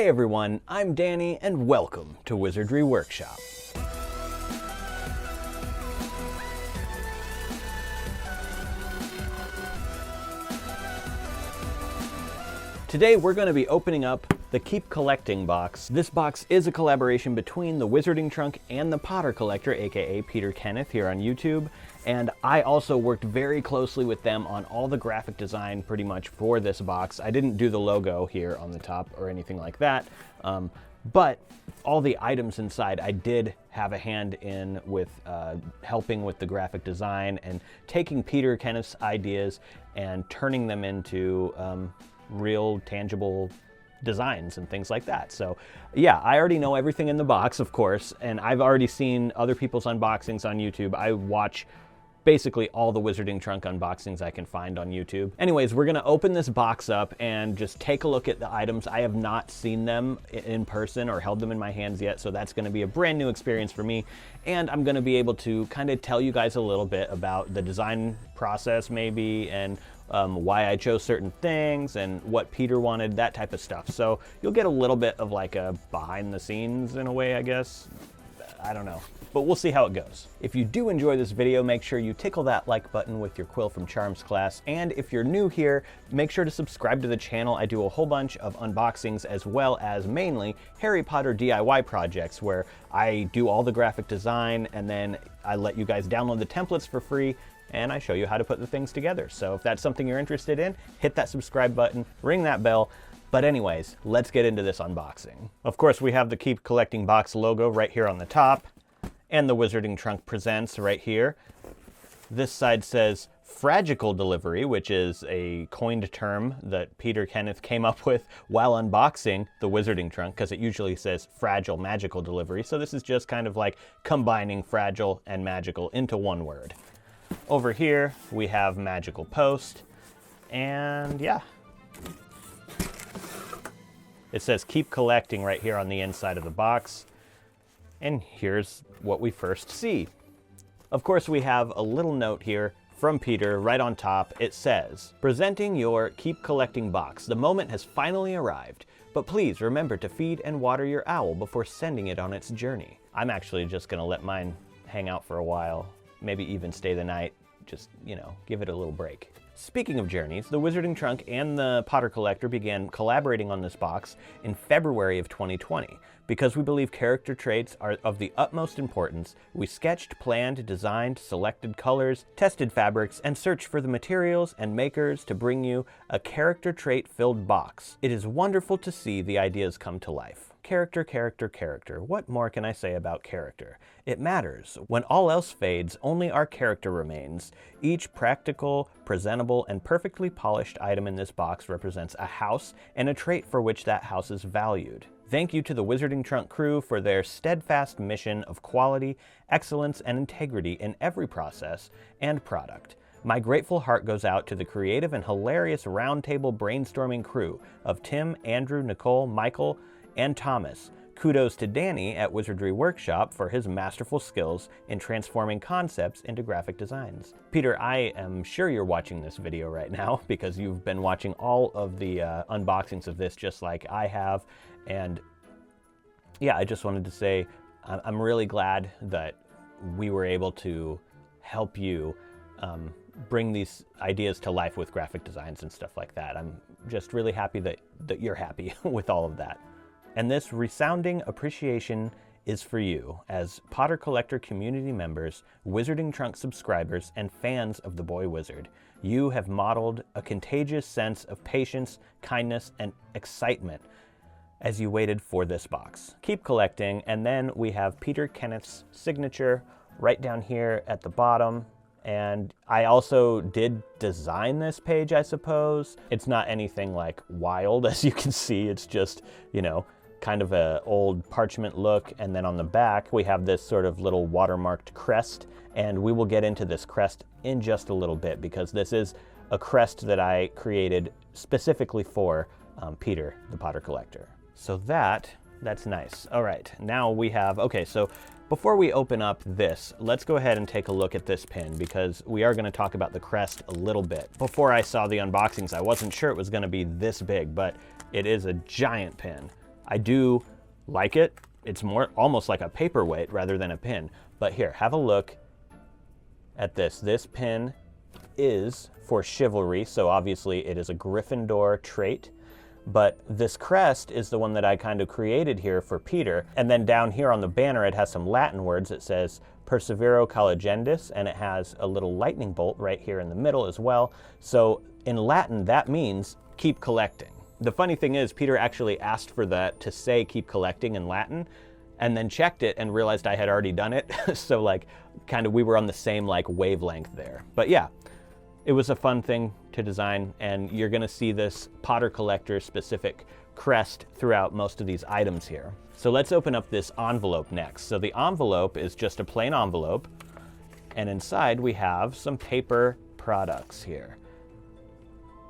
Hey everyone, I'm Danny and welcome to Wizardry Workshop. Today we're going to be opening up the Keep Collecting box. This box is a collaboration between the Wizarding Trunk and the Potter Collector, aka Peter Kenneth, here on YouTube. And I also worked very closely with them on all the graphic design pretty much for this box. I didn't do the logo here on the top or anything like that, but all the items inside I did have a hand in with helping with the graphic design and taking Peter Kenneth's ideas and turning them into real tangible designs and things like that. So yeah, I already know everything in the box, of course, and I've already seen other people's unboxings on YouTube. I watch basically all the Wizarding Trunk unboxings I can find on YouTube. Anyways, we're gonna open this box up and just take a look at the items. I have not seen them in person or held them in my hands yet, so that's gonna be a brand new experience for me. And I'm gonna be able to kind of tell you guys a little bit about the design process maybe, and why I chose certain things and what Peter wanted, that type of stuff. So you'll get a little bit of like a behind the scenes in a way, I guess. I don't know, but we'll see how it goes. If you do enjoy this video, make sure you tickle that like button with your Quill from Charms class. And if you're new here, make sure to subscribe to the channel. I do a whole bunch of unboxings as well as mainly Harry Potter DIY projects where I do all the graphic design and then I let you guys download the templates for free and I show you how to put the things together. So if that's something you're interested in, hit that subscribe button, ring that bell. But anyways, let's get into this unboxing. Of course, we have the Keep Collecting box logo right here on the top, and the Wizarding Trunk Presents right here. This side says Fragical Delivery, which is a coined term that Peter Kenneth came up with while unboxing the Wizarding Trunk, because it usually says Fragile Magical Delivery. So this is just kind of like combining fragile and magical into one word. Over here, we have Magical Post, and yeah. It says Keep Collecting right here on the inside of the box. And here's what we first see. Of course, we have a little note here from Peter right on top. It says, presenting your Keep Collecting box. The moment has finally arrived, but please remember to feed and water your owl before sending it on its journey. I'm actually just gonna let mine hang out for a while, maybe even stay the night, just, you know, give it a little break. Speaking of journeys, the Wizarding Trunk and the Potter Collector began collaborating on this box in February of 2020. Because we believe character traits are of the utmost importance, we sketched, planned, designed, selected colors, tested fabrics, and searched for the materials and makers to bring you a character trait-filled box. It is wonderful to see the ideas come to life. Character, character, character. What more can I say about character? It matters. When all else fades, only our character remains. Each practical, presentable, and perfectly polished item in this box represents a house and a trait for which that house is valued. Thank you to the Wizarding Trunk crew for their steadfast mission of quality, excellence, and integrity in every process and product. My grateful heart goes out to the creative and hilarious roundtable brainstorming crew of Tim, Andrew, Nicole, Michael, and Thomas. Kudos to Danny at Wizardry Workshop for his masterful skills in transforming concepts into graphic designs. Peter, I am sure you're watching this video right now because you've been watching all of the unboxings of this just like I have. And yeah, I just wanted to say I'm really glad that we were able to help you bring these ideas to life with graphic designs and stuff like that. I'm just really happy that you're happy with all of that. And this resounding appreciation is for you as Potter Collector community members, Wizarding Trunk subscribers, and fans of the Boy Wizard. You have modeled a contagious sense of patience, kindness, and excitement as you waited for this box. Keep collecting, and then we have Peter Kenneth's signature right down here at the bottom. And I also did design this page, I suppose. It's not anything like wild, as you can see. It's just, you know, kind of a old parchment look. And then on the back, we have this sort of little watermarked crest. And we will get into this crest in just a little bit because this is a crest that I created specifically for Peter, the Potter Collector. So that's nice. All right, now we have, okay, so before we open up this, let's go ahead and take a look at this pin because we are gonna talk about the crest a little bit. Before I saw the unboxings, I wasn't sure it was gonna be this big, but it is a giant pin. I do like it. It's more almost like a paperweight rather than a pin. But here, have a look at this. This pin is for Chivalry, so obviously it is a Gryffindor trait. But this crest is the one that I kind of created here for Peter. And then down here on the banner, it has some Latin words. It says Persevero Collegendis, and it has a little lightning bolt right here in the middle as well. So in Latin, that means keep collecting. The funny thing is, Peter actually asked for that to say keep collecting in Latin, and then checked it and realized I had already done it. So like, kind of we were on the same like wavelength there. But yeah, it was a fun thing to design, and you're gonna see this Potter Collector specific crest throughout most of these items here. So let's open up this envelope next. So the envelope is just a plain envelope, and inside we have some paper products here.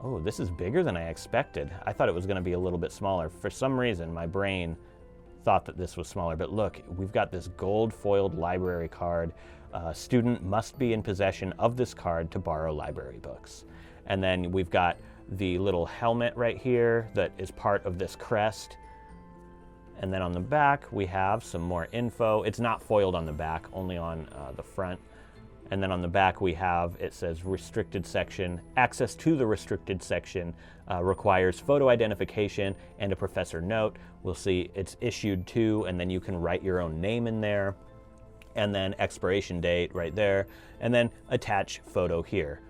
Oh, this is bigger than I expected. I thought it was gonna be a little bit smaller. For some reason, my brain thought that this was smaller, but look, we've got this gold foiled library card. A student must be in possession of this card to borrow library books. And then we've got the little helmet right here that is part of this crest. And then on the back, we have some more info. It's not foiled on the back, only on the front. And then on the back, we have, it says restricted section. Access to the restricted section requires photo identification and a professor note. We'll see it's issued to, and then you can write your own name in there. And then expiration date right there, and then attach photo here.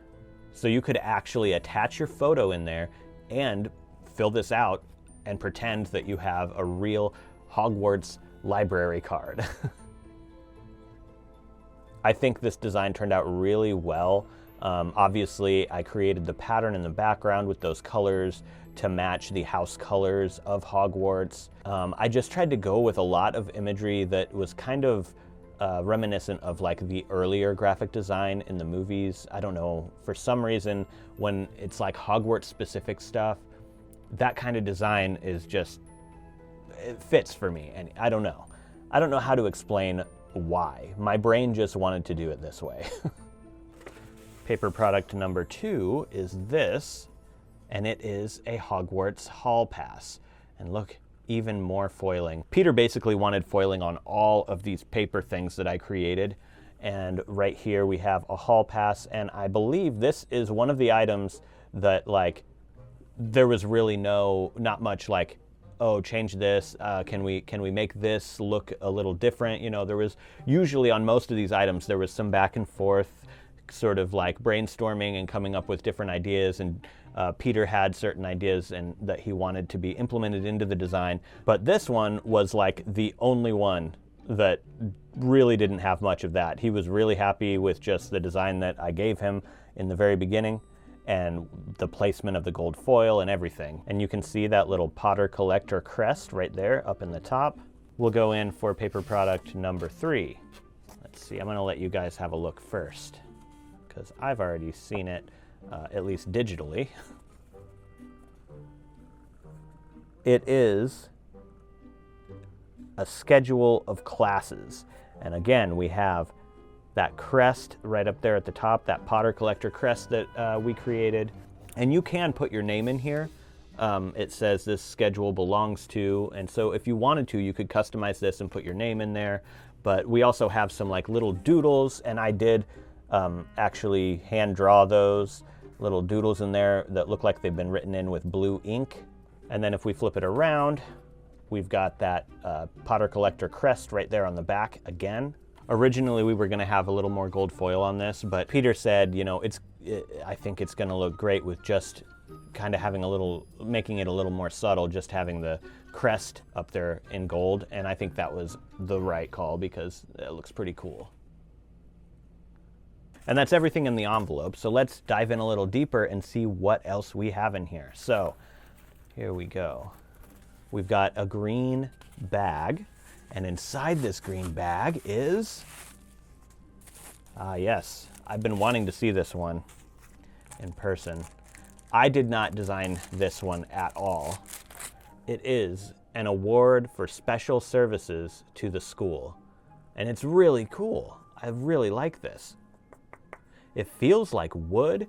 So you could actually attach your photo in there and fill this out and pretend that you have a real Hogwarts library card. I think this design turned out really well. Obviously, I created the pattern in the background with those colors to match the house colors of Hogwarts. I just tried to go with a lot of imagery that was kind of reminiscent of like the earlier graphic design in the movies. I don't know, for some reason, when it's like Hogwarts specific stuff, that kind of design is just, it fits for me, and I don't know. I don't know how to explain why. My brain just wanted to do it this way. Paper product number 2 is this, and it is a Hogwarts Hall Pass. And look, even more foiling. Peter basically wanted foiling on all of these paper things that I created. And right here we have a hall pass, and I believe this is one of the items that like, there was really not much like, oh, change this, can we make this look a little different? You know, there was usually on most of these items, there was some back and forth, sort of like brainstorming and coming up with different ideas, and Peter had certain ideas and that he wanted to be implemented into the design. But this one was like the only one that really didn't have much of that. He was really happy with just the design that I gave him in the very beginning, and the placement of the gold foil and everything. And you can see that little Potter Collector crest right there up in the top. We'll go in for paper product number 3. Let's see, I'm gonna let you guys have a look first, because I've already seen it, at least digitally. It is a schedule of classes. And again, we have that crest right up there at the top, that Potter Collector crest that we created. And you can put your name in here. It says this schedule belongs to, and so if you wanted to, you could customize this and put your name in there. But we also have some like little doodles, and I did actually hand draw those little doodles in there that look like they've been written in with blue ink. And then if we flip it around, we've got that Potter Collector crest right there on the back again. Originally, we were going to have a little more gold foil on this, but Peter said, you know, I think it's going to look great with just kind of having making it a little more subtle, just having the crest up there in gold. And I think that was the right call because it looks pretty cool. And that's everything in the envelope. So let's dive in a little deeper and see what else we have in here. So here we go. We've got a green bag. And inside this green bag is, yes, I've been wanting to see this one in person. I did not design this one at all. It is an award for special services to the school. And it's really cool. I really like this. It feels like wood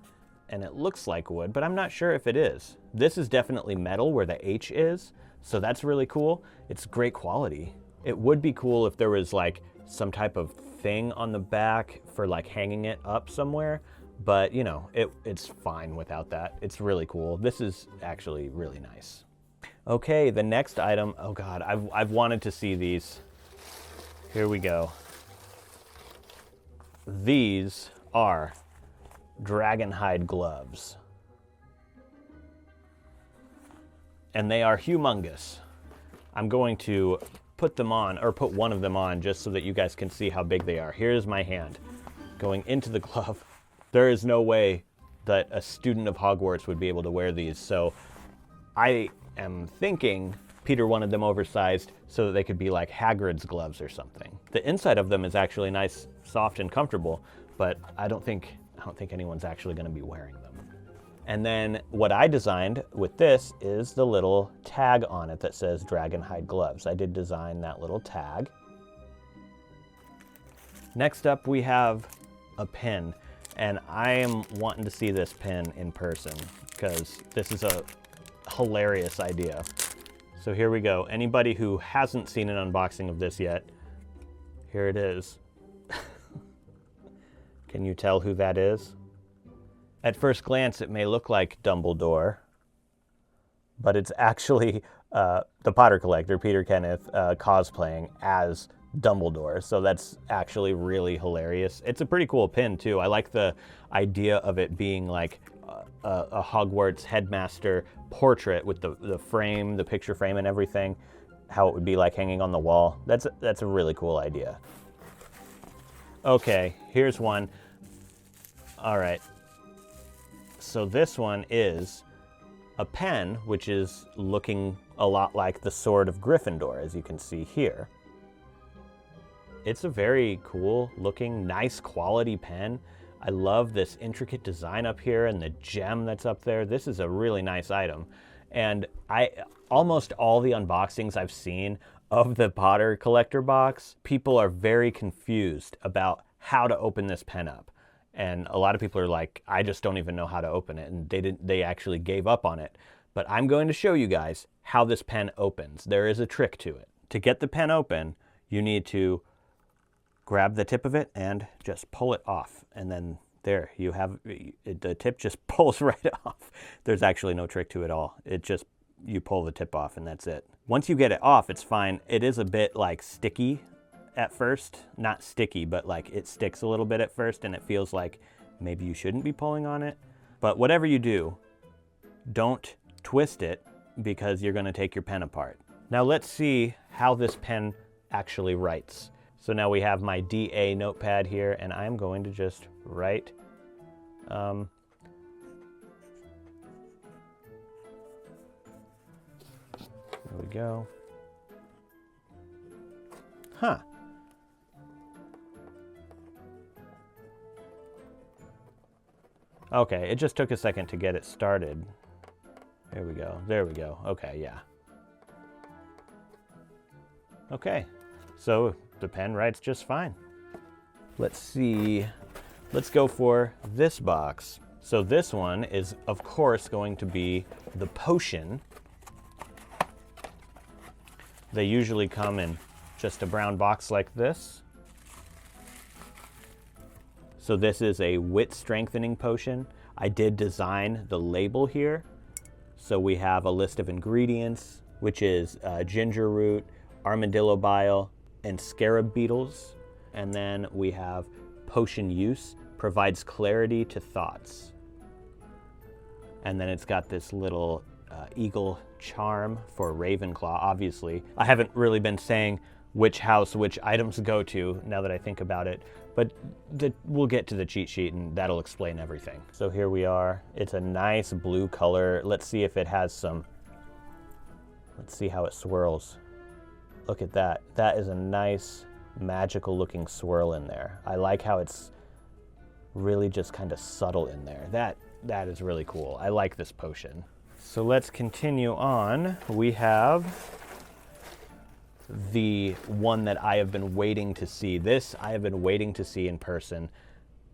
and it looks like wood, but I'm not sure if it is. This is definitely metal where the H is. So that's really cool. It's great quality. It would be cool if there was like some type of thing on the back for like hanging it up somewhere, but you know, it's fine without that. It's really cool. This is actually really nice. Okay, the next item, oh God, I've wanted to see these. Here we go. These are dragon hide gloves. And they are humongous. I'm going to put them on, or put one of them on, just so that you guys can see how big they are. Here's my hand going into the glove. There is no way that a student of Hogwarts would be able to wear these, so I am thinking Peter wanted them oversized so that they could be like Hagrid's gloves or something. The inside of them is actually nice, soft, and comfortable, but I don't think anyone's actually going to be wearing them. And then what I designed with this is the little tag on it that says Dragon Hide Gloves. I did design that little tag. Next up we have a pin, and I am wanting to see this pin in person because this is a hilarious idea. So here we go. Anybody who hasn't seen an unboxing of this yet, here it is. Can you tell who that is? At first glance, it may look like Dumbledore, but it's actually the Potter collector, Peter Kenneth, cosplaying as Dumbledore. So that's actually really hilarious. It's a pretty cool pin, too. I like the idea of it being like a Hogwarts headmaster portrait with the frame, the picture frame and everything, how it would be like hanging on the wall. That's a really cool idea. Okay, here's one. All right. So this one is a pen, which is looking a lot like the Sword of Gryffindor, as you can see here. It's a very cool looking, nice quality pen. I love this intricate design up here and the gem that's up there. This is a really nice item. And almost all the unboxings I've seen of the Potter collector box, people are very confused about how to open this pen up. And a lot of people are like, I just don't even know how to open it. And they actually gave up on it. But I'm going to show you guys how this pen opens. There is a trick to it. To get the pen open, you need to grab the tip of it and just pull it off. And then there you have it, the tip just pulls right off. There's actually no trick to it all. It just, you pull the tip off and that's it. Once you get it off, it's fine. It is a bit like sticky at first, not sticky, but like it sticks a little bit at first and it feels like maybe you shouldn't be pulling on it. But whatever you do, don't twist it because you're going to take your pen apart. Now let's see how this pen actually writes. So now we have my DA notepad here and I'm going to just write there we go. Huh. Okay, it just took a second to get it started. There we go, there we go. Okay, yeah. Okay, so the pen writes just fine. Let's see, let's go for this box. So this one is, of course, going to be the potion. They usually come in just a brown box like this. So this is a wit strengthening potion. I did design the label here. So we have a list of ingredients, which is ginger root, armadillo bile, and scarab beetles. And then we have potion use, provides clarity to thoughts. And then it's got this little eagle charm for Ravenclaw, obviously. I haven't really been saying which house which items go to now that I think about it, but we'll get to the cheat sheet and that'll explain everything. So here we are. It's a nice blue color. Let's see if it has some, let's see how it swirls. Look at that. That is a nice magical looking swirl in there. I like how it's really just kind of subtle in there. That is really cool. I like this potion. So let's continue on. We have the one that I have been waiting to see. This I have been waiting to see in person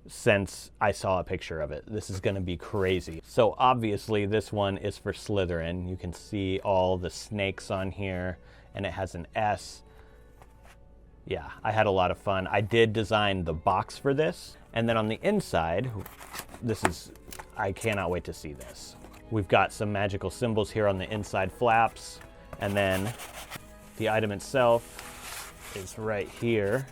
since I saw a picture of it. This is gonna be crazy. So obviously this one is for Slytherin. You can see all the snakes on here, and it has an S. Yeah, I had a lot of fun. I did design the box for this. And then on the inside, I cannot wait to see this. We've got some magical symbols here on the inside flaps. And then the item itself is right here.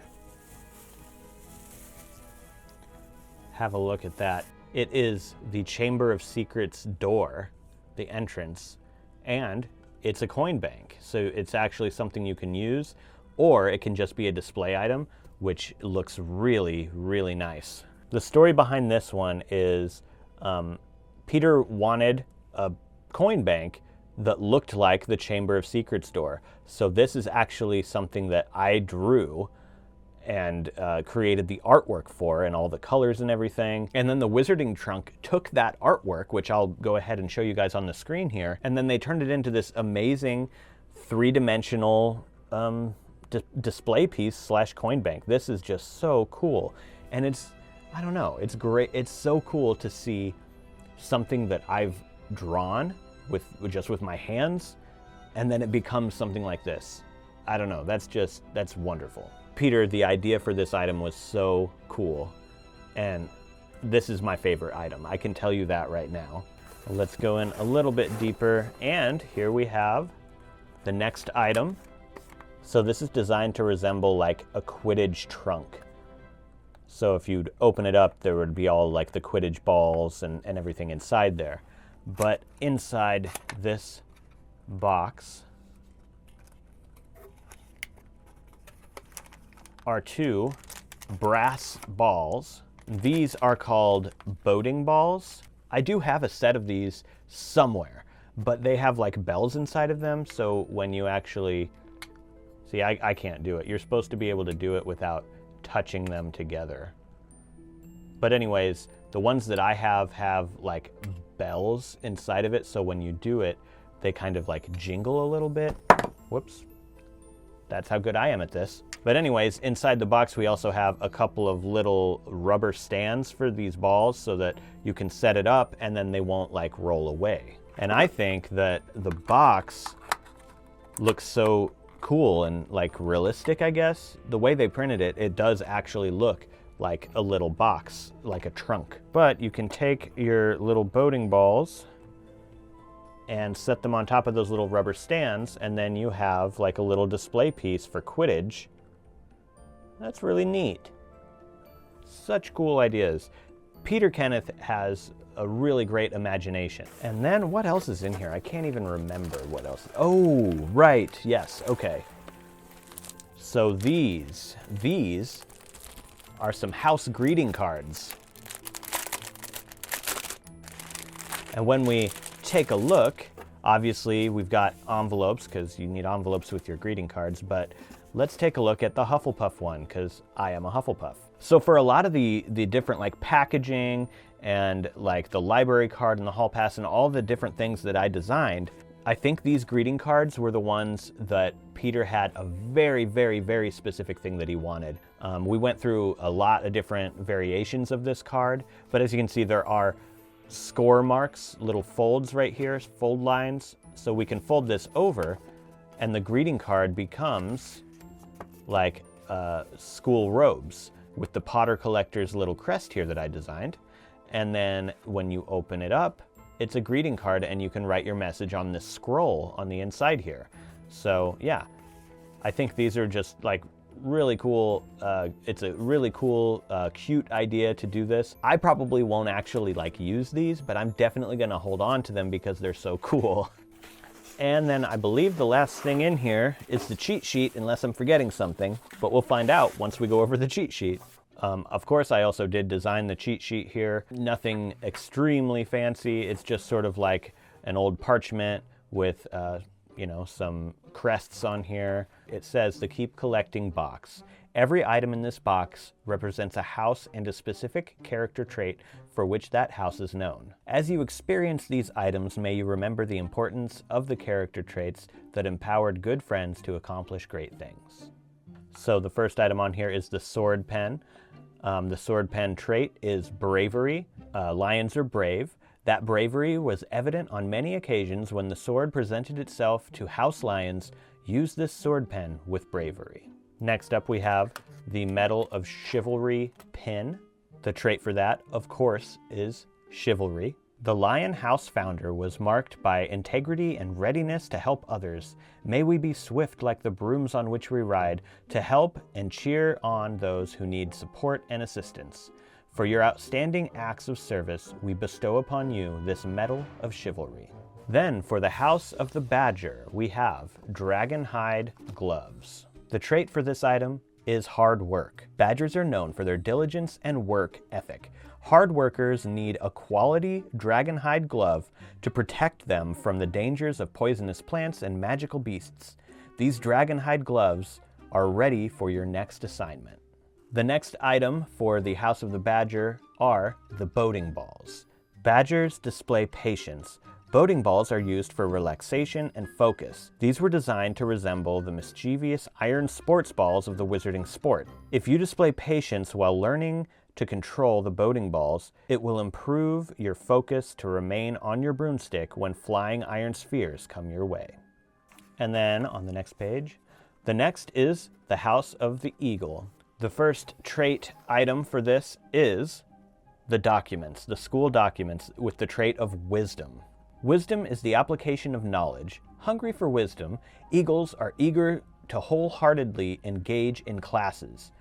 Have a look at that. It is the Chamber of Secrets door, the entrance, and it's a coin bank. So it's actually something you can use, or it can just be a display item, which looks really, really nice. The story behind this one is Peter wanted a coin bank that looked like the Chamber of Secrets door. So this is actually something that I drew and created the artwork for, and all the colors and everything. And then the Wizarding Trunk took that artwork, which I'll go ahead and show you guys on the screen here, and then they turned it into this amazing three-dimensional display piece / coin bank. This is just so cool. And it's, I don't know, it's great. It's so cool to see something that I've drawn with my hands, and then it becomes something like this. I don't know, that's wonderful. Peter, the idea for this item was so cool, and this is my favorite item. I can tell you that right now. Let's go in a little bit deeper, and here we have the next item. So this is designed to resemble like a Quidditch trunk. So if you'd open it up, there would be all like the Quidditch balls and everything inside there. But inside this box are two brass balls. These are called boating balls. I do have a set of these somewhere, but they have like bells inside of them. So when you actually, see, I can't do it. You're supposed to be able to do it without touching them together. But anyways, the ones that I have like bells inside of it. So when you do it, they kind of like jingle a little bit. Whoops. That's how good I am at this. But anyways, inside the box, we also have a couple of little rubber stands for these balls so that you can set it up and then they won't like roll away. And I think that the box looks so cool and like realistic, I guess. The way they printed it, it does actually look like a little box, like a trunk. But you can take your little boating balls and set them on top of those little rubber stands, and then you have like a little display piece for Quidditch. That's really neat. Such cool ideas. Peter Kenneth has a really great imagination. And then what else is in here? I can't even remember what else. Oh, right, yes, okay. So these are some house greeting cards. And when we take a look, obviously we've got envelopes because you need envelopes with your greeting cards, but let's take a look at the Hufflepuff one because I am a Hufflepuff. So for a lot of the different like packaging and like the library card and the hall pass and all the different things that I designed, I think these greeting cards were the ones that Peter had a very, very, very specific thing that he wanted. We went through a lot of different variations of this card, but as you can see, there are score marks, little folds right here, fold lines. So we can fold this over and the greeting card becomes like school robes with the Potter Collector's little crest here that I designed. And then when you open it up, it's a greeting card and you can write your message on this scroll on the inside here. So yeah, I think these are just like really cool. It's a really cool, cute idea to do this. I probably won't actually like use these, but I'm definitely gonna hold on to them because they're so cool. And then I believe the last thing in here is the cheat sheet, unless I'm forgetting something, but we'll find out once we go over the cheat sheet. Of course, I also did design the cheat sheet here. Nothing extremely fancy. It's just sort of like an old parchment with, you know, some crests on here. It says the Keep Collecting box. Every item in this box represents a house and a specific character trait for which that house is known. As you experience these items, may you remember the importance of the character traits that empowered good friends to accomplish great things. So the first item on here is the sword pen. The sword pen trait is bravery. Lions are brave. That bravery was evident on many occasions when the sword presented itself to house lions. Use this sword pen with bravery. Next up we have the Medal of Chivalry pin. The trait for that, of course, is chivalry. The Lion House founder was marked by integrity and readiness to help others. May we be swift like the brooms on which we ride, to help and cheer on those who need support and assistance. For your outstanding acts of service, we bestow upon you this Medal of Chivalry. Then, for the House of the Badger, we have dragon hide gloves. The trait for this item is hard work. Badgers are known for their diligence and work ethic. Hard workers need a quality dragon hide glove to protect them from the dangers of poisonous plants and magical beasts. These dragon hide gloves are ready for your next assignment. The next item for the House of the Badger are the boating balls. Badgers display patience. Boating balls are used for relaxation and focus. These were designed to resemble the mischievous iron sports balls of the wizarding sport. If you display patience while learning to control the boating balls, it will improve your focus to remain on your broomstick when flying iron spheres come your way. And then on the next page, the next is the House of the Eagle. The first trait item for this is the documents, the school documents with the trait of wisdom. Wisdom is the application of knowledge. Hungry for wisdom, eagles are eager to wholeheartedly engage in classes.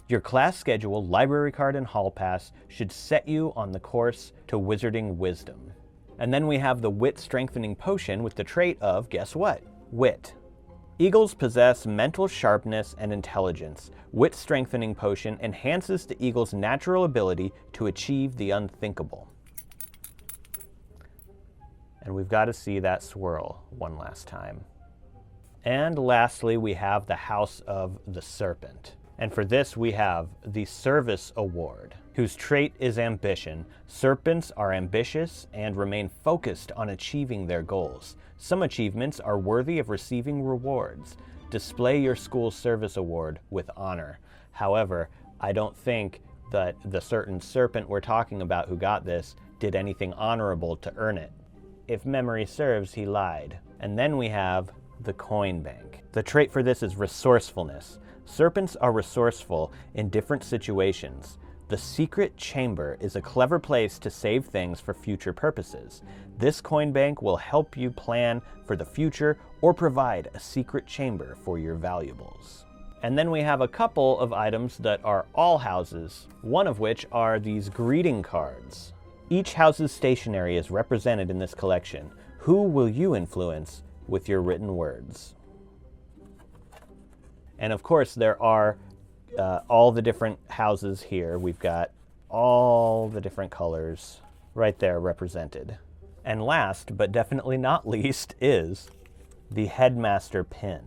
Your class schedule, library card, and hall pass should set you on the course to wizarding wisdom. And then we have the wit strengthening potion with the trait of, guess what? Wit. Eagles possess mental sharpness and intelligence. Wit strengthening potion enhances the eagle's natural ability to achieve the unthinkable. And we've got to see that swirl one last time. And lastly, we have the House of the Serpent. And for this, we have the Service Award, whose trait is ambition. Serpents are ambitious and remain focused on achieving their goals. Some achievements are worthy of receiving rewards. Display your school's service award with honor. However, I don't think that the certain serpent we're talking about who got this did anything honorable to earn it. If memory serves, he lied. And then we have the Coin Bank. The trait for this is resourcefulness. Serpents are resourceful in different situations. The secret chamber is a clever place to save things for future purposes. This coin bank will help you plan for the future or provide a secret chamber for your valuables. And then we have a couple of items that are all houses, one of which are these greeting cards. Each house's stationery is represented in this collection. Who will you influence with your written words? And of course, there are all the different houses here. We've got all the different colors right there represented. And last, but definitely not least, is the Headmaster Pin.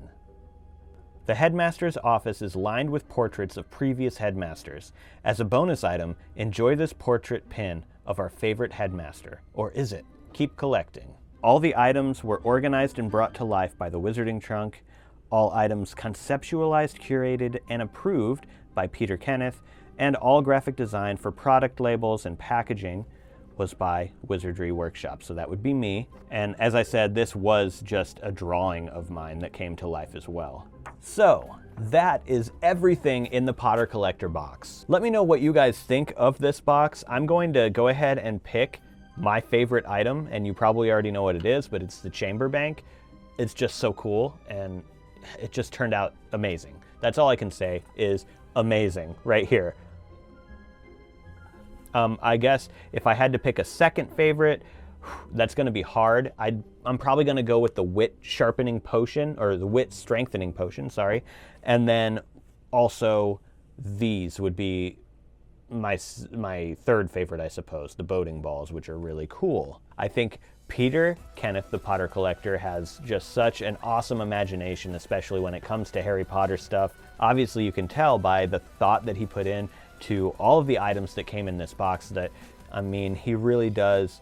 The headmaster's office is lined with portraits of previous headmasters. As a bonus item, enjoy this portrait pin of our favorite headmaster. Or is it? Keep collecting. All the items were organized and brought to life by the Wizarding Trunk. All items conceptualized, curated, and approved by Peter Kenneth, and all graphic design for product labels and packaging was by Wizardry Workshop, so that would be me. And as I said, this was just a drawing of mine that came to life as well. So that is everything in the Potter Collector box. Let me know what you guys think of this box. I'm going to go ahead and pick my favorite item, and you probably already know what it is, but it's the Chamber Bank. It's just so cool, and it just turned out amazing. That's all I can say is amazing right here. I guess if I had to pick a second favorite, that's going to be hard. I'm probably going to go with the Wit Sharpening Potion, or the Wit Strengthening Potion, sorry. And then also these would be my third favorite, I suppose, the boating balls, which are really cool. I think Peter Kenneth, the Potter Collector, has just such an awesome imagination, especially when it comes to Harry Potter stuff. Obviously, you can tell by the thought that he put in to all of the items that came in this box that, I mean, he really does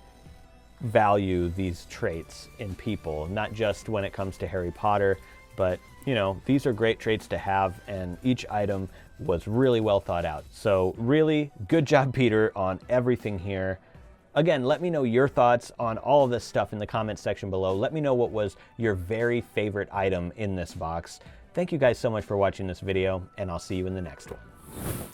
value these traits in people, not just when it comes to Harry Potter, but, you know, these are great traits to have, and each item was really well thought out. So really good job, Peter, on everything here. Again, let me know your thoughts on all of this stuff in the comments section below. Let me know what was your very favorite item in this box. Thank you guys so much for watching this video, and I'll see you in the next one.